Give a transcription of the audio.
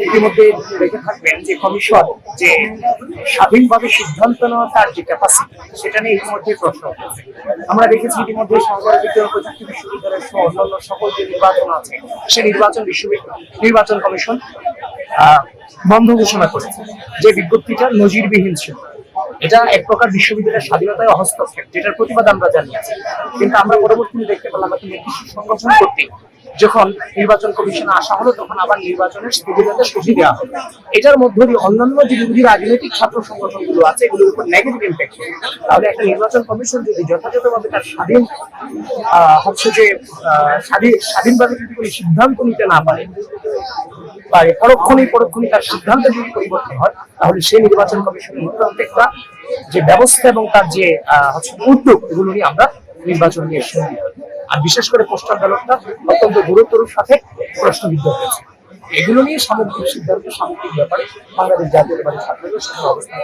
ইতিমধ্যে দেখে থাকবেন যে কমিশন যে স্বাধীনভাবে সিদ্ধান্ত নেওয়া তার যে ক্যাপাসিটি সেটা নিয়ে ইতিমধ্যে প্রশ্ন উঠেছে। আমরা দেখেছি ইতিমধ্যে সরকারি বিজ্ঞান ও প্রযুক্তি বিশ্ববিদ্যালয়ের সহ অন্যান্য সকল যে নির্বাচন আছে সে নির্বাচন কমিশন বন্ধ ঘোষণা করেছে, যে বিজ্ঞপ্তিটা নজিরবিহীন ছিল। এটা এক প্রকার বিশ্ববিদ্যালয়ের স্বাধীনতায় হস্তক্ষেপ, যেটার প্রতিবাদ আমরা জানিয়েছি। কিন্তু আমরা পরবর্তীতে দেখতে পেলাম একটা নির্দিষ্ট সংগঠন করতে যখন নির্বাচন কমিশনে আসা হলো তখন আবার নির্বাচনের স্থগিতাদেশ সরিয়ে দেওয়া হলো। এটার মধ্য দিয়ে অন্যান্য যে বিরোধী রাজনৈতিক ছাত্র সংগঠনগুলো আছে এগুলোর উপর নেগেটিভ ইম্প্যাক্ট হবে। তাহলে একটা নির্বাচন কমিশন যদি যথাযথভাবে তার স্বাধীনভাবে যদি কোনো সিদ্ধান্ত নিতে না পারে, পরক্ষণে তার সিদ্ধান্ত যদি পরিবর্তন হয়, তাহলে সেই নির্বাচন কমিশনের প্রত্যেকটা যে ব্যবস্থা এবং তার যে উদ্যোগ এগুলো নিয়ে আমরা নির্বাচন নিয়ে শুনি। আর বিশেষ করে পোস্টাল ব্যালটটা অত্যন্ত গুরুত্বর সাথে প্রশ্নবিদ্ধ হয়েছে। এগুলো নিয়ে সামগ্রিক ব্যাপারে বাংলাদেশ জাতীয়তাবাদী ছাত্রদল সেখানে অবস্থান